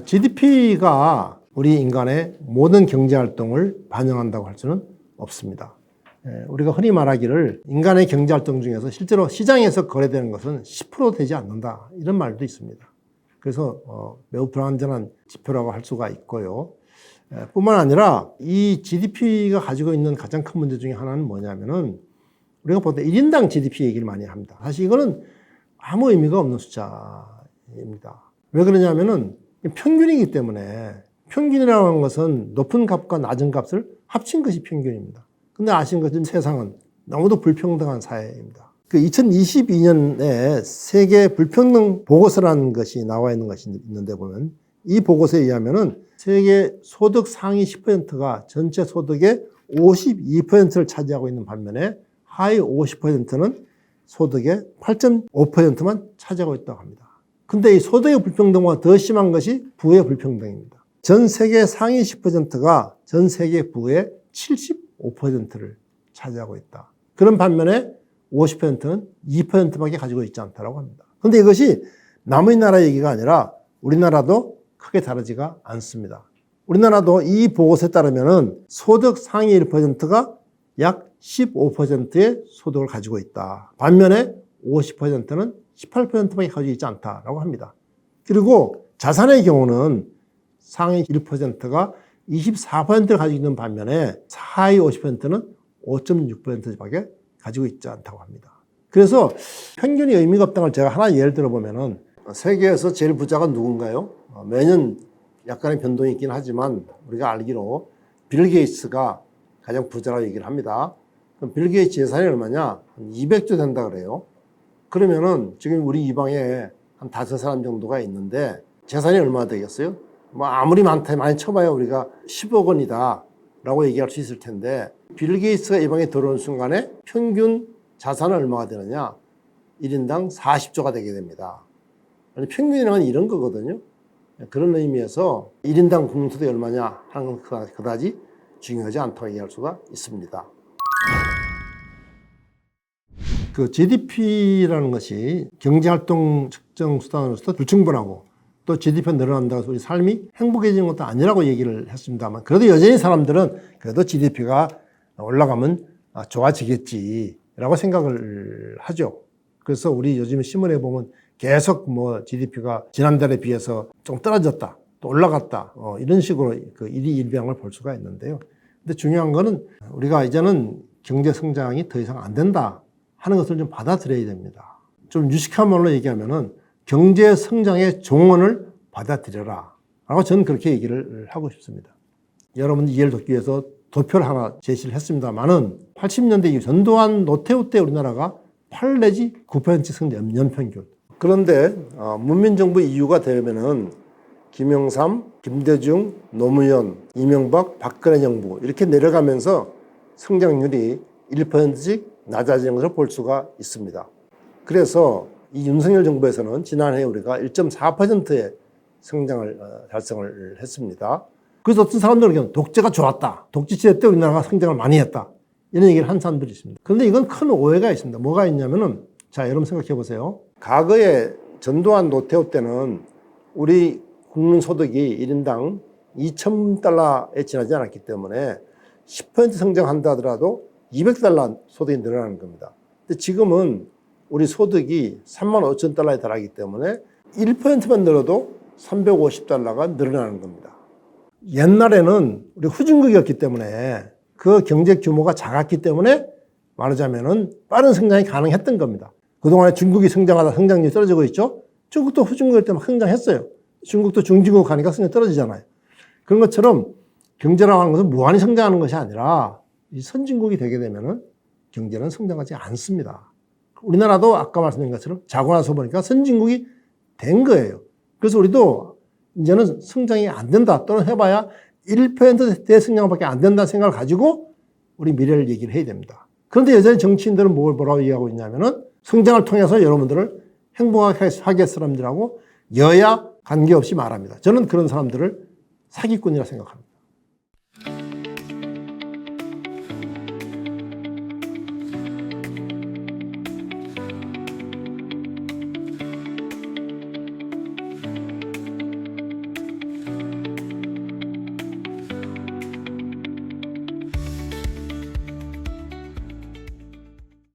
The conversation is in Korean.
GDP가 우리 인간의 모든 경제활동을 반영한다고 할 수는 없습니다. 우리가 흔히 말하기를 인간의 경제활동 중에서 실제로 시장에서 거래되는 것은 10% 되지 않는다, 이런 말도 있습니다. 그래서 매우 불완전한 지표라고 할 수가 있고요. 뿐만 아니라 이 GDP가 가지고 있는 가장 큰 문제 중에 하나는 뭐냐면은 우리가 보통 1인당 GDP 얘기를 많이 합니다. 사실 이거는 아무 의미가 없는 숫자입니다. 왜 그러냐면은 평균이기 때문에, 평균이라고 하는 것은 높은 값과 낮은 값을 합친 것이 평균입니다. 근데 아시는 것처럼 세상은 너무도 불평등한 사회입니다. 그 2022년에 세계 불평등 보고서라는 것이 나와 있는 것이 있는데 보면, 이 보고서에 의하면은 세계 소득 상위 10%가 전체 소득의 52%를 차지하고 있는 반면에 하위 50%는 소득의 8.5%만 차지하고 있다고 합니다. 근데 이 소득의 불평등보다 더 심한 것이 부의 불평등입니다. 전 세계 상위 10%가 전 세계 부의 75%를 차지하고 있다. 그런 반면에 50%는 2%밖에 가지고 있지 않다고 합니다. 그런데 이것이 남의 나라 얘기가 아니라 우리나라도 크게 다르지가 않습니다. 우리나라도 이 보고서에 따르면은 소득 상위 1%가 약 15%의 소득을 가지고 있다. 반면에 50%는 18%밖에 가지고 있지 않다라고 합니다. 그리고 자산의 경우는 상위 1%가 24%를 가지고 있는 반면에 하위 50%는 5.6%밖에 가지고 있지 않다고 합니다. 그래서 평균이 의미가 없다는 걸 제가 하나 예를 들어보면은, 세계에서 제일 부자가 누군가요? 매년 약간의 변동이 있긴 하지만 우리가 알기로 빌 게이츠가 가장 부자라고 얘기를 합니다. 그럼 빌 게이츠 재산이 얼마냐? 200조 된다 그래요. 그러면은 지금 우리 이 방에 한 5사람 정도가 있는데 재산이 얼마나 되겠어요? 뭐 아무리 많이 쳐봐야 우리가 10억 원이다 라고 얘기할 수 있을 텐데, 빌 게이츠가 이 방에 들어오는 순간에 평균 자산은 얼마가 되느냐? 1인당 40조가 되게 됩니다. 평균이라는 건 이런 거거든요. 그런 의미에서 1인당 국민소득이 얼마냐 하는 건 그다지 중요하지 않다고 얘기할 수가 있습니다. 그 GDP라는 것이 경제활동 측정 수단으로서 불충분하고, 또 GDP가 늘어난다고 해서 우리 삶이 행복해지는 것도 아니라고 얘기를 했습니다만, 그래도 여전히 사람들은 그래도 GDP가 올라가면 좋아지겠지라고 생각을 하죠. 그래서 우리 요즘 신문에 보면 계속 뭐 GDP가 지난달에 비해서 좀 떨어졌다, 또 올라갔다, 이런 식으로 그 일희일비한 볼 수가 있는데요. 근데 중요한 거는 우리가 이제는 경제 성장이 더 이상 안 된다 하는 것을 좀 받아들여야 됩니다. 좀 유식한 말로 얘기하면은 경제 성장의 종언을 받아들여라 라고 저는 그렇게 얘기를 하고 싶습니다. 여러분 이해를 돕기 위해서 도표를 하나 제시를 했습니다만은, 80년대 이후 전두환 노태우 때 우리나라가 8 내지 9% 성장 연평균. 그런데 문민정부 이후가 되면은 김영삼, 김대중, 노무현, 이명박, 박근혜 정부 이렇게 내려가면서 성장률이 1%씩 낮아지는 것을 볼 수가 있습니다. 그래서 이 윤석열 정부에서는 지난해 우리가 1.4%의 성장을 달성을 했습니다. 그래서 어떤 사람들은 독재가 좋았다, 독재 때 우리나라가 성장을 많이 했다, 이런 얘기를 한 사람들이 있습니다. 그런데 이건 큰 오해가 있습니다. 뭐가 있냐면은, 자, 여러분 생각해 보세요. 과거에 전두환 노태우 때는 우리 국민 소득이 1인당 2,000달러에 지나지 않았기 때문에 10% 성장한다 하더라도 200달러 소득이 늘어나는 겁니다. 근데 지금은 우리 소득이 35,000달러에 달하기 때문에 1%만 늘어도 350달러가 늘어나는 겁니다. 옛날에는 우리 후진국이었기 때문에 그 경제 규모가 작았기 때문에 말하자면은 빠른 성장이 가능했던 겁니다. 그동안에 중국이 성장하다 성장률이 떨어지고 있죠. 중국도 후진국일 때 막 성장했어요. 중국도 중진국 가니까 성장이 떨어지잖아요. 그런 것처럼 경제라고 하는 것은 무한히 성장하는 것이 아니라 이 선진국이 되게 되면은 경제는 성장하지 않습니다. 우리나라도 아까 말씀드린 것처럼 자고 나서 보니까 선진국이 된 거예요. 그래서 우리도 이제는 성장이 안 된다, 또는 해봐야 1%대 성장밖에 안 된다는 생각을 가지고 우리 미래를 얘기를 해야 됩니다. 그런데 여전히 정치인들은 뭐라고 얘기하고 있냐면은 성장을 통해서 여러분들을 행복하게 하게 할 사람들하고 여야 관계없이 말합니다. 저는 그런 사람들을 사기꾼이라 생각합니다.